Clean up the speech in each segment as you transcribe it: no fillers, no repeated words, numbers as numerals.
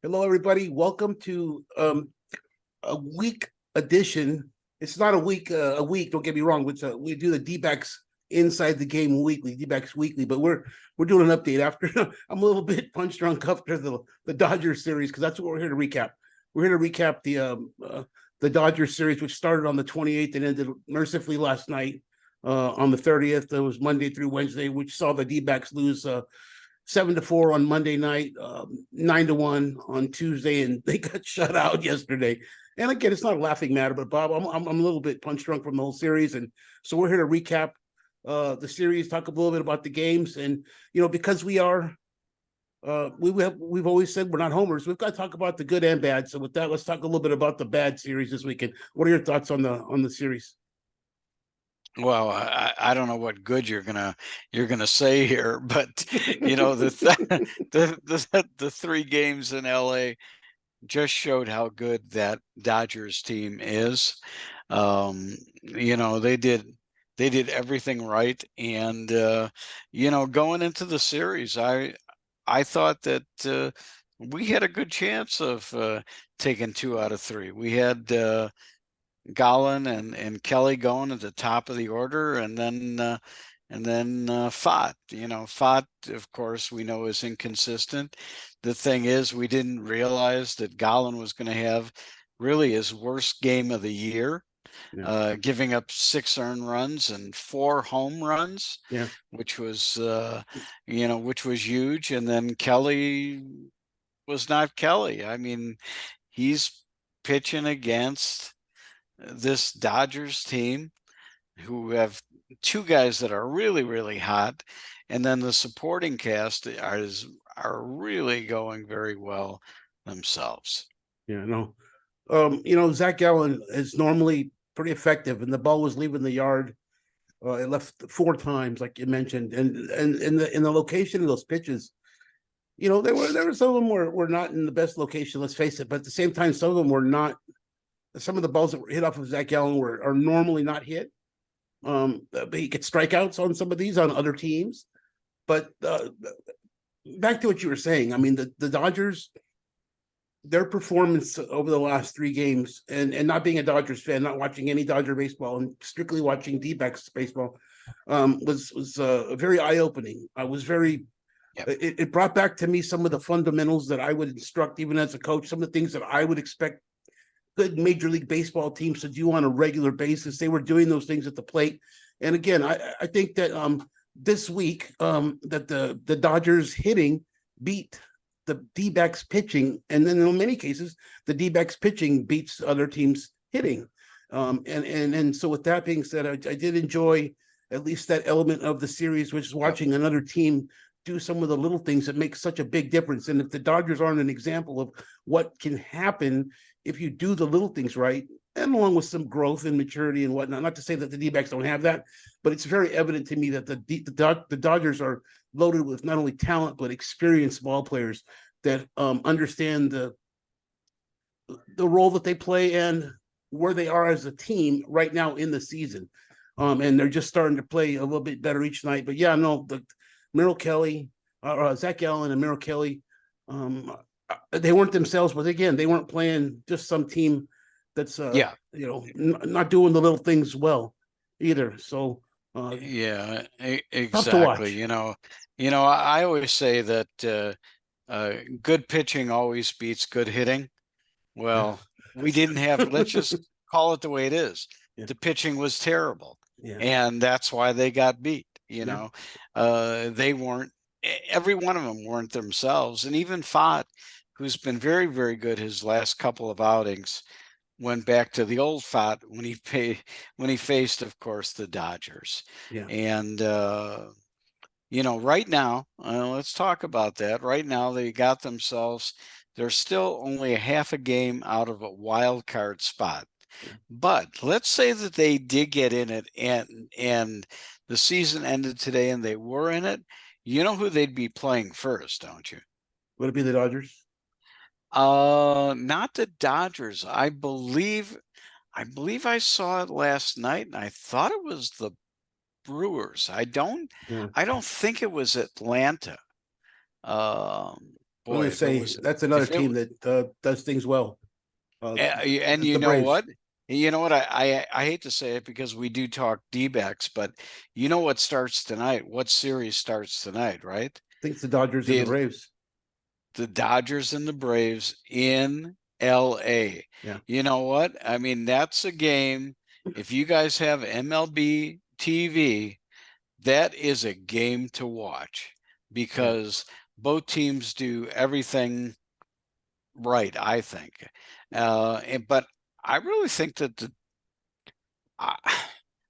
Hello, everybody. Welcome to a week edition. It's not a week. Don't get me wrong. We do the D-backs inside the game weekly, D-backs weekly. But we're doing an update after. I'm a little bit punch drunk after the Dodgers series because that's what we're here to recap. We're here to recap the Dodgers series, which started on the 28th and ended mercifully last night on the 30th. It was Monday through Wednesday, which saw the D-backs lose 7-4 on Monday night, 9-1 on Tuesday, and they got shut out yesterday. And again, it's not a laughing matter, but Bob, I'm a little bit punch drunk from the whole series, and so we're here to recap the series, talk a little bit about the games, and because we are, we've always said we're not homers. We've got to talk about the good and bad. So with that, let's talk a little bit about the bad series this weekend. What are your thoughts on the series? Well, I don't know what good you're gonna say here, but the 3 games in LA just showed how good that Dodgers team is. They did everything right, and going into the series, I thought that we had a good chance of taking 2 out of 3. We had Gallen and Kelly going at the top of the order, and then Fott. Fott, of course, we know is inconsistent. The thing is, we didn't realize that Gallen was going to have really his worst game of the year, giving up 6 earned runs and 4 home runs, which was huge. And then Kelly was not Kelly. I mean, he's pitching against this Dodgers team who have 2 guys that are really, really hot, and then the supporting cast are really going very well themselves. Zach Gallen is normally pretty effective, and the ball was leaving the yard. It left 4 times, like you mentioned, and in the location of those pitches, there were some of them were not in the best location. Let's face it, but at the same time, some of them were not. Some of the balls that were hit off of Zach Gallen are normally not hit. But he gets strikeouts on some of these on other teams. But back to what you were saying, I mean, the Dodgers, their performance over the last 3 games, and not being a Dodgers fan, not watching any Dodger baseball, and strictly watching D-backs baseball, was very eye-opening. I was very. It brought back to me some of the fundamentals that I would instruct even as a coach, some of the things that I would expect good Major League Baseball teams to do on a regular basis. They were doing those things at the plate. And again, I think that this week that the Dodgers hitting beat the D-backs pitching, and then in many cases the D-backs pitching beats other teams hitting. And so with that being said, I did enjoy at least that element of the series, which is watching another team do some of the little things that make such a big difference. And if the Dodgers aren't an example of what can happen if you do the little things right, and along with some growth and maturity and whatnot, not to say that the D-backs don't have that, but it's very evident to me that the Dodgers are loaded with not only talent, but experienced ball players that understand the role that they play and where they are as a team right now in the season. And they're just starting to play a little bit better each night. But the Merrill Kelly, Zach Gallen and Merrill Kelly, they weren't themselves, but again, they weren't playing just some team that's not doing the little things well either. So exactly. I always say that good pitching always beats good hitting. Well, we didn't have. Let's just call it the way it is. The pitching was terrible, and that's why they got beat. They weren't. Every one of them weren't themselves, and even Fott, who's been very, very good his last couple of outings, went back to the old Fott when he faced, of course, the Dodgers. And right now, let's talk about that. Right now, they got themselves. They're still only a half a game out of a wild card spot. But let's say that they did get in it, and the season ended today, and they were in it. You know who they'd be playing first, don't you? Would it be the Dodgers? Not the Dodgers. I believe I saw it last night, and I thought it was the Brewers. I don't think it was Atlanta. Boy, gonna say that's another team that does things well. And the you know Braves. what? You know what? I hate to say it because we do talk D-backs, but you know what starts tonight? What series starts tonight, right? I think it's the Dodgers and the Braves. The Dodgers and the Braves in LA. Yeah. You know what? I mean, that's a game. If you guys have MLB TV, that is a game to watch because both teams do everything right, I think. But I really think that I,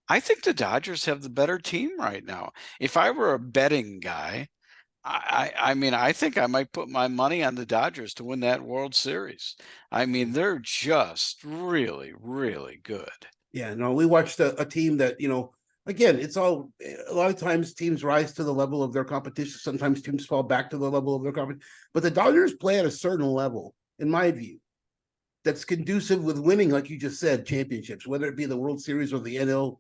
I think the Dodgers have the better team right now. If I were a betting guy, I mean, I think I might put my money on the Dodgers to win that World Series. I mean, they're just really, really good. Yeah, no, we watched a team that, again, it's all a lot of times teams rise to the level of their competition. Sometimes teams fall back to the level of their competition. But the Dodgers play at a certain level, in my view, that's conducive with winning, like you just said, championships, whether it be the World Series or the NL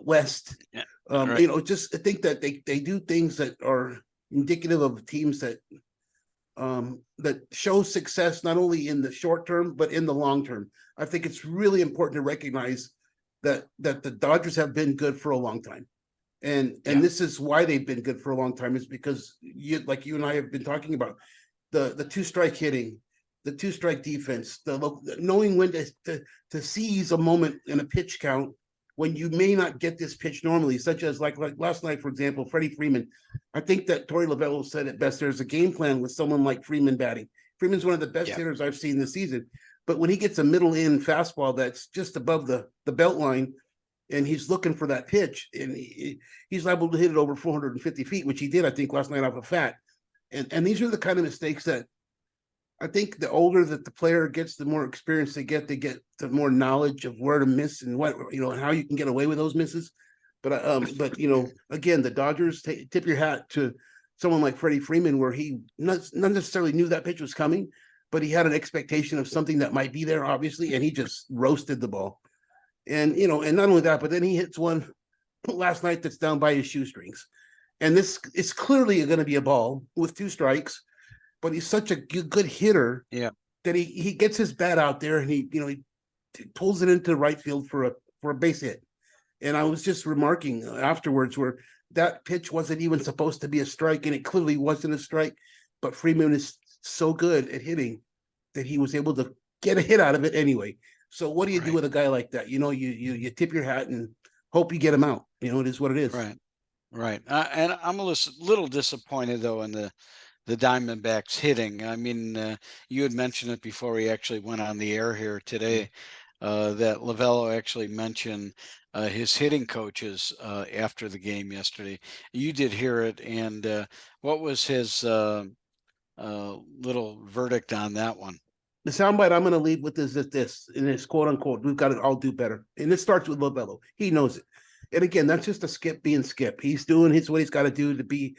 West. Yeah, right. Just I think that they do things that are indicative of teams that show success not only in the short term but in the long term. I think it's really important to recognize that the Dodgers have been good for a long time, and this is why they've been good for a long time, is because you and I have been talking about the two-strike hitting, the two-strike defense, knowing when to seize a moment in a pitch count when you may not get this pitch normally, such as like last night, for example, Freddie Freeman. I think that Torey Lovullo said it best. There's a game plan with someone like Freeman batting. Freeman's one of the best hitters I've seen this season. But when he gets a middle-in fastball that's just above the belt line, and he's looking for that pitch, and he's liable to hit it over 450 feet, which he did, I think, last night off a fat. And these are the kind of mistakes that I think the older that the player gets, the more experience they get the more knowledge of where to miss and what, and how you can get away with those misses. But again, the Dodgers tip your hat to someone like Freddie Freeman, where he not necessarily knew that pitch was coming, but he had an expectation of something that might be there, obviously, and he just roasted the ball. And and not only that, but then he hits one last night that's down by his shoestrings. And this is clearly going to be a ball with two strikes, but he's such a good hitter that he gets his bat out there and he pulls it into right field for a base hit. And I was just remarking afterwards where that pitch wasn't even supposed to be a strike, and it clearly wasn't a strike, but Freeman is so good at hitting that he was able to get a hit out of it anyway. So what do you do with a guy like that? You tip your hat and hope you get him out. It is what it is. Right. And I'm a little disappointed though in the Diamondbacks hitting. I mean, you had mentioned it before we actually went on the air here today, that Lovullo actually mentioned his hitting coaches after the game yesterday. You did hear it, and what was his little verdict on that one? The soundbite I'm going to leave with is this, and it's quote unquote, we've got to all do better. And it starts with Lovullo. He knows it. And again, that's just a Skip being Skip. He's doing what he's got to do to be.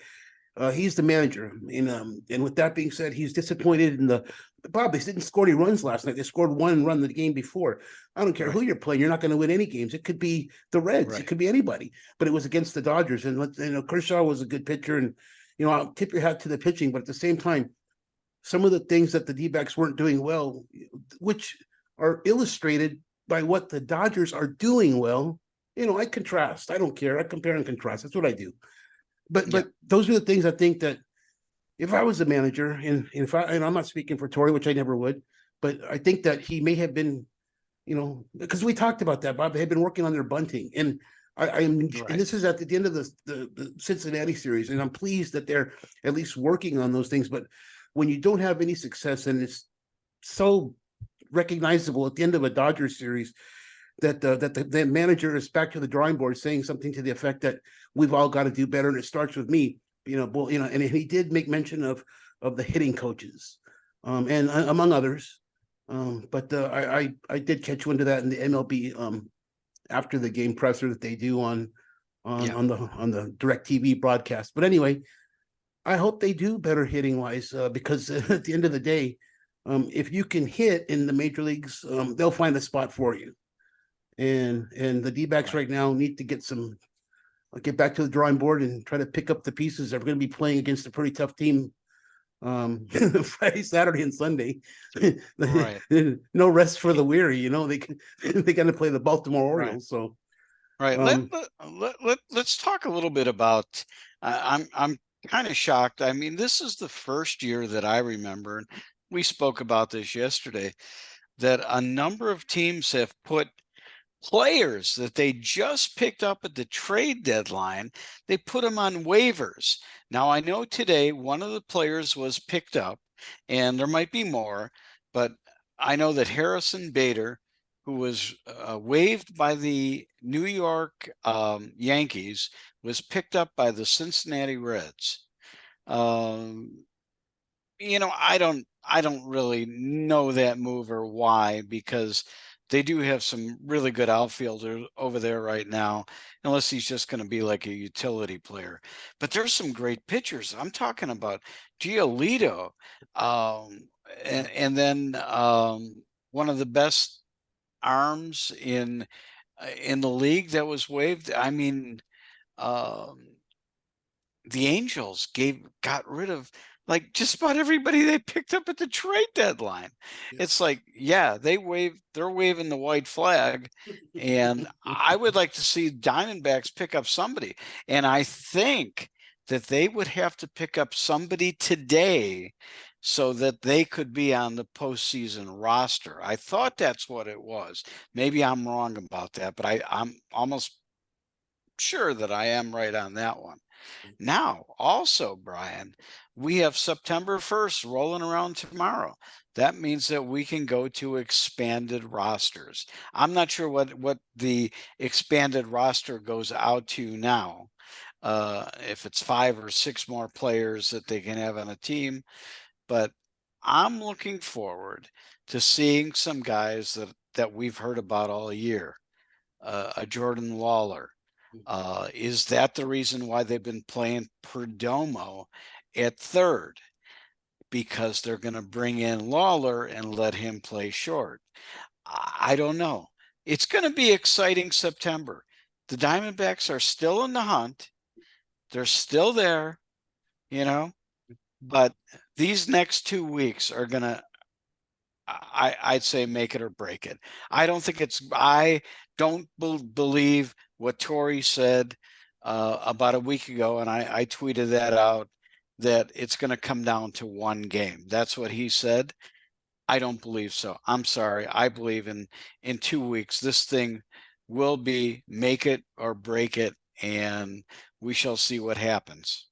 He's the manager, and with that being said, he's disappointed in the Bob. They didn't score any runs last night. They scored one run the game before. I don't care who you're playing. You're not going to win any games. It could be the Reds. It could be anybody. But it was against the Dodgers, and Kershaw was a good pitcher. And I'll tip your hat to the pitching, but at the same time, some of the things that the D-backs weren't doing well, which are illustrated by what the Dodgers are doing well. I contrast. I don't care. I compare and contrast. That's what I do. But those are the things I think that if I was a manager, and I'm not speaking for Torey, which I never would, but I think that he may have been, because we talked about that, Bob. They had been working on their bunting, and and this is at the end of the Cincinnati series, and I'm pleased that they're at least working on those things. But when you don't have any success, and it's so recognizable at the end of a Dodgers series, that the manager is back to the drawing board saying something to the effect that we've all got to do better, and it starts with me. And he did make mention of the hitting coaches, and among others. But I did catch wind of that in the MLB after the game presser that they do on the DirecTV broadcast. But anyway, I hope they do better hitting wise, because at the end of the day, if you can hit in the major leagues, they'll find a spot for you. And the D-backs right now need to get back to the drawing board and try to pick up the pieces. They're going to be playing against a pretty tough team Friday, Saturday, and Sunday. Right. No rest for the weary. They got to play the Baltimore Orioles. So Right. Let's talk a little bit about. I'm kind of shocked. I mean, this is the first year that I remember, and we spoke about this yesterday, that a number of teams have put players that they just picked up at the trade deadline. They put them on waivers. Now, I know today one of the players was picked up, and there might be more, but I know that Harrison Bader, who was waived by the New York Yankees, was picked up by the Cincinnati Reds. I don't really know that move or why, because they do have some really good outfielders over there right now, unless he's just going to be like a utility player. But there's some great pitchers. I'm talking about Giolito, and then one of the best arms in the league that was waived. I mean, the Angels got rid of like just about everybody they picked up at the trade deadline. Yeah. It's like, yeah, they're waving the white flag. And I would like to see Diamondbacks pick up somebody. And I think that they would have to pick up somebody today so that they could be on the postseason roster. I thought that's what it was. Maybe I'm wrong about that, but I'm almost sure that I am right on that one. Now, also, Brian, we have September 1st rolling around tomorrow. That means that we can go to expanded rosters. I'm not sure what the expanded roster goes out to now. If it's 5 or 6 more players that they can have on a team, but I'm looking forward to seeing some guys that we've heard about all year. A Jordan Lawler. Is that the reason why they've been playing Perdomo at third? Because they're going to bring in Lawler and let him play short. I don't know. It's going to be exciting September. The Diamondbacks are still in the hunt. They're still there, but these next 2 weeks are going to, I'd say, make it or break it. I don't believe what Torrey said about a week ago, and I tweeted that out, that it's going to come down to one game. That's what he said. I don't believe so. I'm sorry. I believe in 2 weeks, this thing will be make it or break it, and we shall see what happens.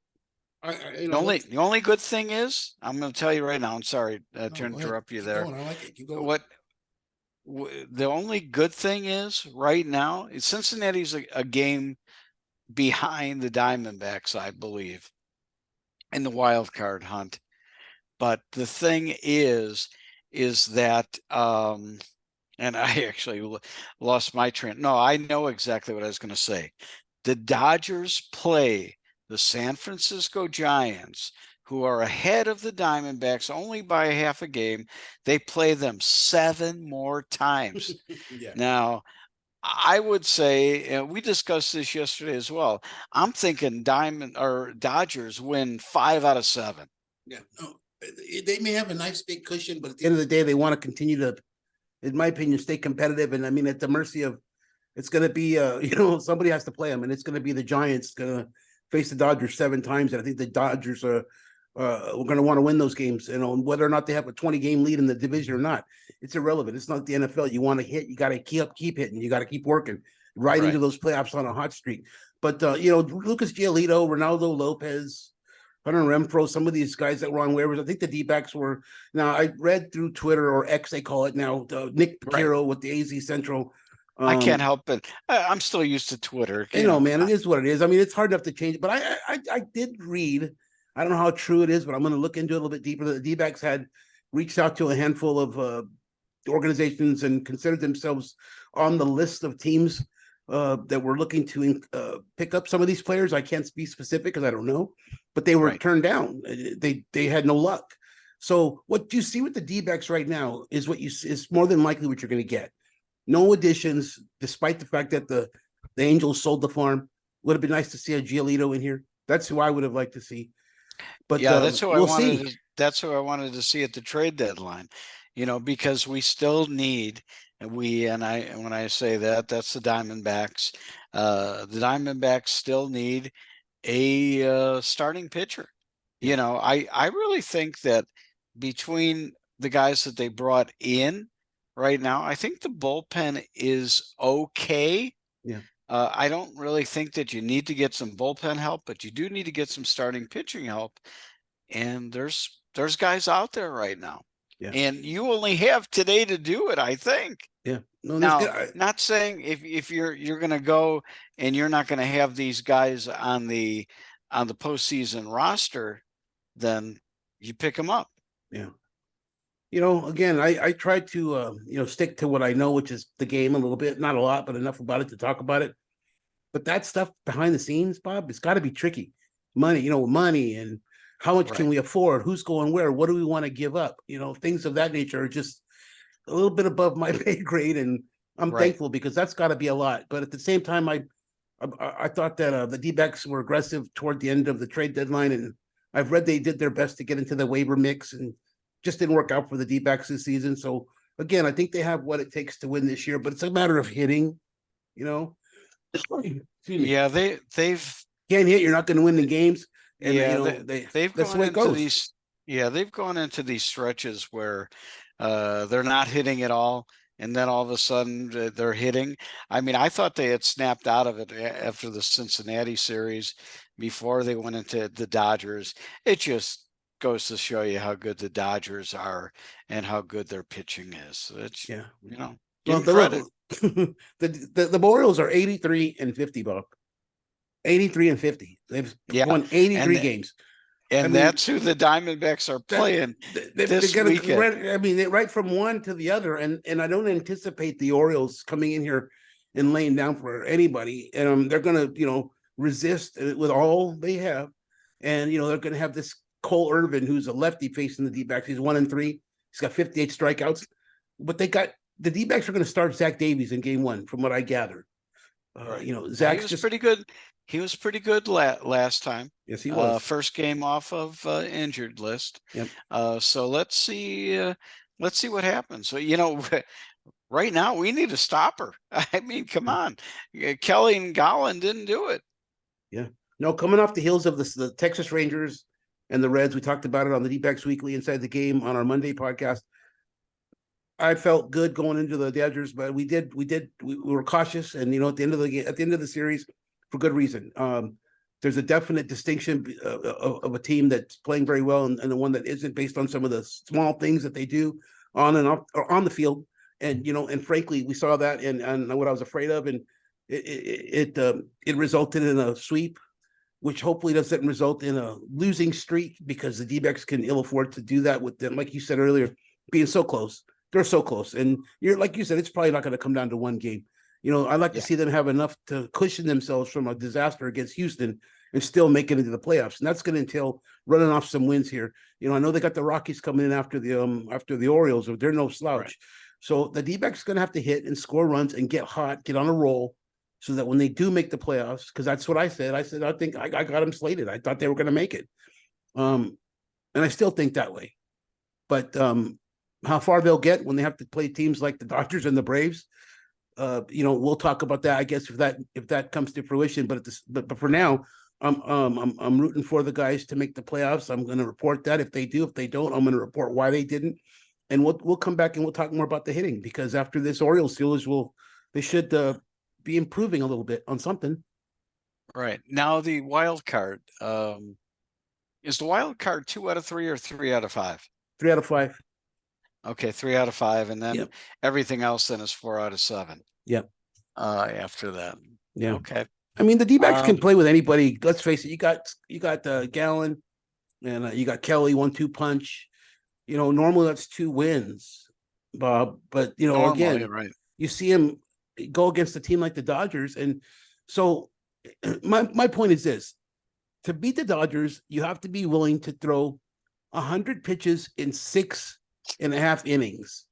The only good thing is, I'm going to tell you right now, I'm sorry to interrupt you there. I like it. Keep going. The only good thing is right now, Cincinnati's a game behind the Diamondbacks, I believe, in the wild card hunt. But the thing is that, and I actually lost my train. No, I know exactly what I was going to say. The Dodgers play the San Francisco Giants, who are ahead of the Diamondbacks only by a half a game. They play them 7 more times. Yeah. Now, I would say, and we discussed this yesterday as well, I'm thinking Dodgers win 5 out of 7. Yeah. No, they may have a nice big cushion, but at the end of the day, they want to continue to, in my opinion, stay competitive. And I mean, at the mercy of, it's going to be, somebody has to play them, and it's going to be the Giants going to face the Dodgers 7 times. And I think the Dodgers are going to want to win those games, whether or not they have a 20-game lead in the division or not. It's irrelevant. It's not the NFL. You want to hit, you got to keep hitting. You got to keep working right into those playoffs on a hot streak. But, Lucas Giolito, Ronaldo Lopez, Hunter Renfroe, some of these guys that were on waivers, I think the D-backs were. Now, I read through Twitter, or X, they call it now, Nick Picaro with the AZ Central. I can't help it. I'm still used to Twitter. Man, it is what it is. I mean, it's hard enough to change it. But I did read, I don't know how true it is, but I'm going to look into it a little bit deeper. The D-backs had reached out to a handful of organizations and considered themselves on the list of teams that were looking to pick up some of these players. I can't be specific because I don't know, but they were turned down. They had no luck. So what you see with the D-backs right now is is more than likely what you're going to get. No additions, despite the fact that the Angels sold the farm. Would have been nice to see a Giolito in here. That's who I would have liked to see. But yeah, that's who I wanted. that's who I wanted to see at the trade deadline, because we still need, and when I say that, that's the Diamondbacks. The Diamondbacks still need a starting pitcher. I really think that between the guys that they brought in right now, I think the bullpen is okay. Yeah. I don't really think that you need to get some bullpen help, but you do need to get some starting pitching help. And there's guys out there right now. Yeah. And you only have today to do it, I think. Yeah. No, Now, not saying if you're going to go and you're not going to have these guys on the postseason roster, then you pick them up. Yeah. Again, I try to stick to what I know, which is the game a little bit, not a lot, but enough about it to talk about it. But that stuff behind the scenes, Bob, it's got to be tricky. Money, money, and how much can we afford? Who's going where? What do we want to give up? Things of that nature are just a little bit above my pay grade, and I'm thankful because that's got to be a lot. But at the same time, I thought that the D-backs were aggressive toward the end of the trade deadline, and I've read they did their best to get into the waiver mix, and just didn't work out for the D-backs this season. So again, I think they have what it takes to win this year, but it's a matter of hitting. Yeah, they've can't hit, you're not going to win the games. And they've gone into these. Yeah, they've gone into these stretches where they're not hitting at all, and then all of a sudden they're hitting. I mean, I thought they had snapped out of it after the Cincinnati series before they went into the Dodgers. It just goes to show you how good the Dodgers are and how good their pitching is. It's well, the Orioles are 83-50, Bob. 83-50. They've won 83 games. And that's who the Diamondbacks are playing this weekend. Right from one to the other. And I don't anticipate the Orioles coming in here and laying down for anybody. And they're going to, resist with all they have. And, they're going to have this Cole Irvin, who's a lefty facing the D-backs. He's 1-3. He's got 58 strikeouts. But the D-backs are going to start Zach Davies in game one, from what I gathered. Zach's just pretty good. He was pretty good last time. Yes, he was. First game off of injured list. Yep. So let's see what happens. So, right now we need a stopper. I mean, come on. Kelly and Golland didn't do it. Yeah. No, coming off the heels of the Texas Rangers and the Reds, we talked about it on the D-backs Weekly Inside the Game on our Monday podcast. I felt good going into the Dodgers, but we were cautious, and at the end of the series, for good reason. There's a definite distinction of a team that's playing very well and the one that isn't, based on some of the small things that they do on and off or on the field. And and frankly, we saw that and what I was afraid of, and it resulted in a sweep, which hopefully doesn't result in a losing streak, because the D-backs can ill afford to do that with them, like you said earlier, being so close. They're so close, and like you said, it's probably not going to come down to one game. I'd like to see them have enough to cushion themselves from a disaster against Houston and still make it into the playoffs. And that's going to entail running off some wins here. I know they got the Rockies coming in after the Orioles, but they're no slouch. Right. So the D-backs going to have to hit and score runs and get hot, get on a roll, so that when they do make the playoffs, because that's what I said. I said, I think I got them slated. I thought they were going to make it. And I still think that way. But how far they'll get when they have to play teams like the Dodgers and the Braves, we'll talk about that, I guess, if that comes to fruition. But for now, I'm rooting for the guys to make the playoffs. I'm going to report that if they do. If they don't, I'm going to report why they didn't. And we'll come back and we'll talk more about the hitting, because after this Orioles series, they should be improving a little bit on something. Right. Now the wild card. Is the wild card 2 out of 3 or 3 out of 5? 3 out of 5. Okay, 3 out of 5, and then everything else then is 4 out of 7. Yep. After that. Yeah. Okay. I mean, the D-backs can play with anybody. Let's face it. You got Gallen, and you got Kelly, 1-2 punch. Normally that's 2 wins, Bob. But normally, again, right. You see him go against a team like the Dodgers, and so my point is this: to beat the Dodgers, you have to be willing to throw 100 pitches in 6.5 innings.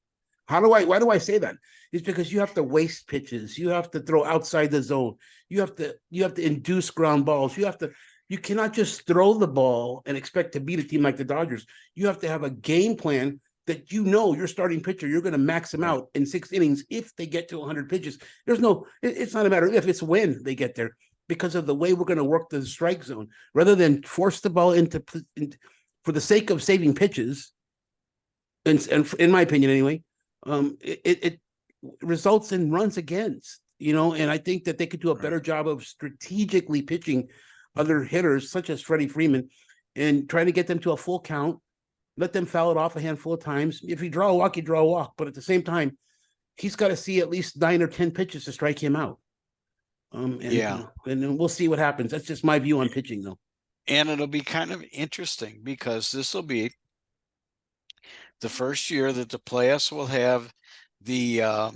Why do I say that? It's because you have to waste pitches. You have to throw outside the zone. You have to induce ground balls. You have to you cannot just throw the ball and expect to beat a team like the Dodgers. You have to have a game plan that your starting pitcher, you're going to max him out in 6 innings if they get to 100 pitches. It's not a matter of if, it's when they get there, because of the way we're going to work the strike zone, rather than force the ball into for the sake of saving pitches. And in my opinion, anyway, it results in runs against, and I think that they could do a better job of strategically pitching other hitters such as Freddie Freeman and trying to get them to a full count, let them foul it off a handful of times. If you draw a walk, you draw a walk, but at the same time, he's got to see at least 9 or 10 pitches to strike him out. And we'll see what happens. That's just my view on pitching, though. And it'll be kind of interesting because this will be the first year that the playoffs will have the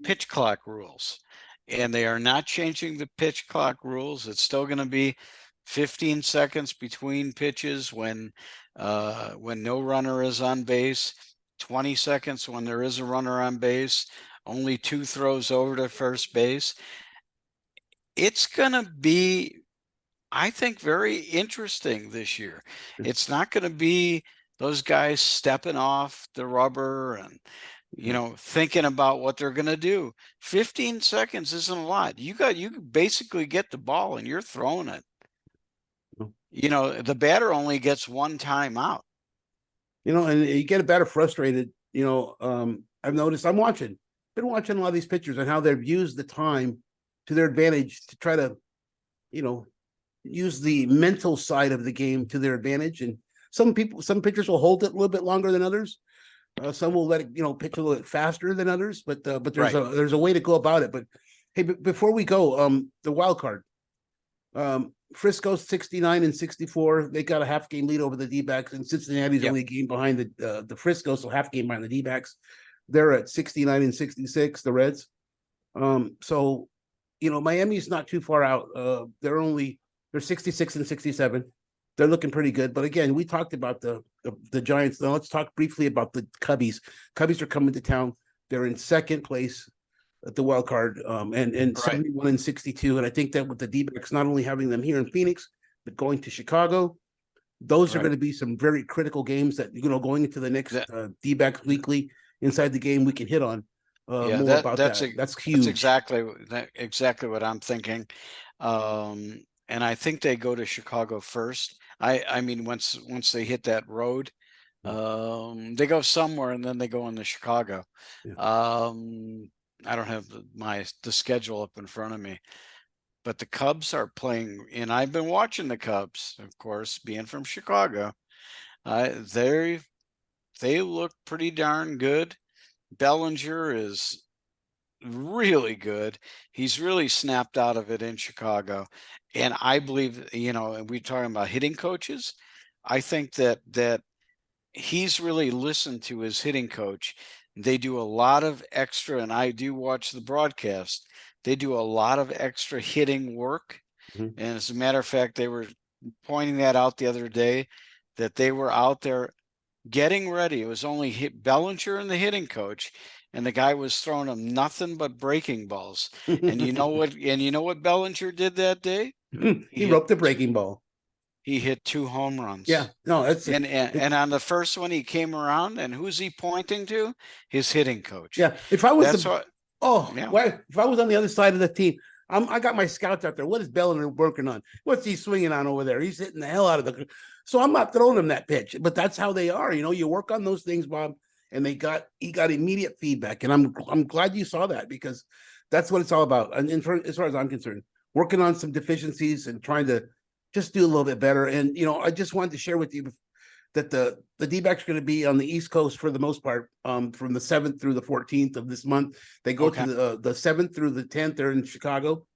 pitch clock rules, and they are not changing the pitch clock rules. It's still going to be 15 seconds between pitches when no runner is on base, 20 seconds when there is a runner on base, only 2 throws over to first base. It's going to be, I think, very interesting this year. It's not going to be those guys stepping off the rubber and, thinking about what they're going to do. 15 seconds isn't a lot. You basically get the ball and you're throwing it. The batter only gets 1 time out. And you get a batter frustrated. I've noticed, been watching a lot of these pitchers and how they've used the time to their advantage to try to, use the mental side of the game to their advantage. And some pitchers will hold it a little bit longer than others. Some will let it, pitch a little bit faster than others, but there's a way to go about it. But hey, before we go, the wild card, Frisco's 69 and 64. They got a half game lead over the D-backs, and Cincinnati's only a game behind the Frisco, so half game behind the D-backs. They're at 69 and 66, the Reds. So, Miami's not too far out. They're 66 and 67. They're looking pretty good. But again, we talked about the Giants. Now let's talk briefly about the Cubbies. Cubbies are coming to town. They're in second place at the wild card, and 71 and 62. And I think that with the D-backs not only having them here in Phoenix, but going to Chicago, those are going to be some very critical games that, going into the next D-backs weekly inside the game, we can hit on more about that. That's huge. That's exactly what I'm thinking. And I think they go to Chicago first. I mean, once they hit that road, they go somewhere and then they go into Chicago. Yeah. I don't have the schedule up in front of me, but the Cubs are playing, and I've been watching the Cubs, of course, being from Chicago. They look pretty darn good. Bellinger is really good. He's really snapped out of it in Chicago. And I believe, and we're talking about hitting coaches. I think that he's really listened to his hitting coach. They do a lot of extra, and I do watch the broadcast. They do a lot of extra hitting work. Mm-hmm. And as a matter of fact, they were pointing that out the other day, that they were out there getting ready. It was only Bellinger and the hitting coach, and the guy was throwing them nothing but breaking balls. And you know what Bellinger did that day? He roped the breaking ball. He hit 2 home runs. Yeah, no, that's and on the first one he came around, and who's he pointing to? His hitting coach. Yeah, if I was if I was on the other side of the team, I got my scouts out there. What is Bellinger working on? What's he swinging on over there? He's hitting the hell out of the. So I'm not throwing him that pitch, but that's how they are. You work on those things, Bob, and he got immediate feedback, and I'm glad you saw that, because that's what it's all about. And as far as I'm concerned, working on some deficiencies and trying to just do a little bit better. And I just wanted to share with you that the D-backs are going to be on the East Coast for the most part, from the 7th through the 14th of this month. They go to the 7th through the 10th. They're in Chicago.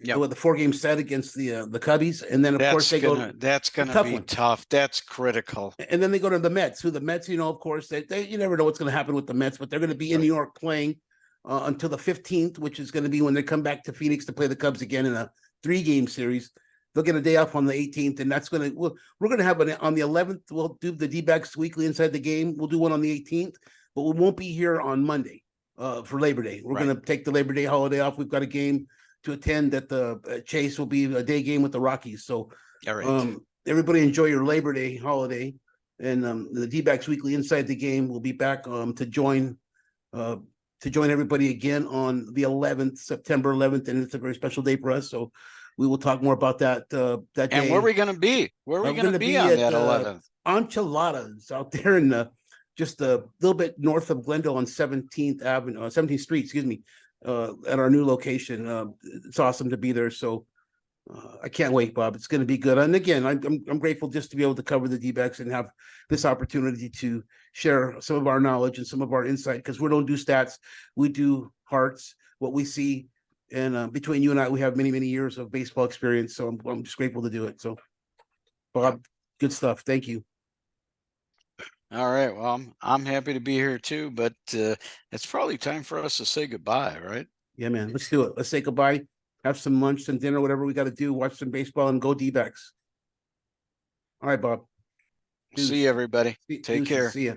Yeah, with the 4-game set against the Cubbies, and then of course they go. That's going to be tough. That's critical. And then they go to the Mets. Who the Mets, of course, they you never know what's going to happen with the Mets, but they're going to be in New York playing until the 15th, which is going to be when they come back to Phoenix to play the Cubs again in a 3-game series. They'll get a day off on the 18th, and that's going to we're going to have on the 11th. We'll do the D-backs weekly inside the game. We'll do one on the 18th, but we won't be here on Monday for Labor Day. We're going to take the Labor Day holiday off. We've got a game to attend at the Chase will be a day game with the Rockies. So All right. everybody enjoy your Labor Day holiday. And the D-backs Weekly Inside the Game will be back to join everybody again on the 11th, September 11th, and it's a very special day for us. So we will talk more about that that day. And where are we going to be? Where are we going to be on at, that 11th? Enchiladas out there in just a little bit north of Glendale on 17th Avenue, 17th Street, excuse me, at our new location. It's awesome to be there. So I can't wait, Bob. It's going to be good. And again, I'm grateful just to be able to cover the D-backs and have this opportunity to share some of our knowledge and some of our insight, because we don't do stats, we do hearts, what we see. And between you and I, we have many, many years of baseball experience. So I'm just grateful to do it. So, Bob, good stuff. Thank you. All right. Well, I'm happy to be here too, but it's probably time for us to say goodbye, right? Yeah, man. Let's do it. Let's say goodbye. Have some lunch, some dinner, whatever we got to do. Watch some baseball and go D-backs. All right, Bob. See you, everybody. Take care. See ya.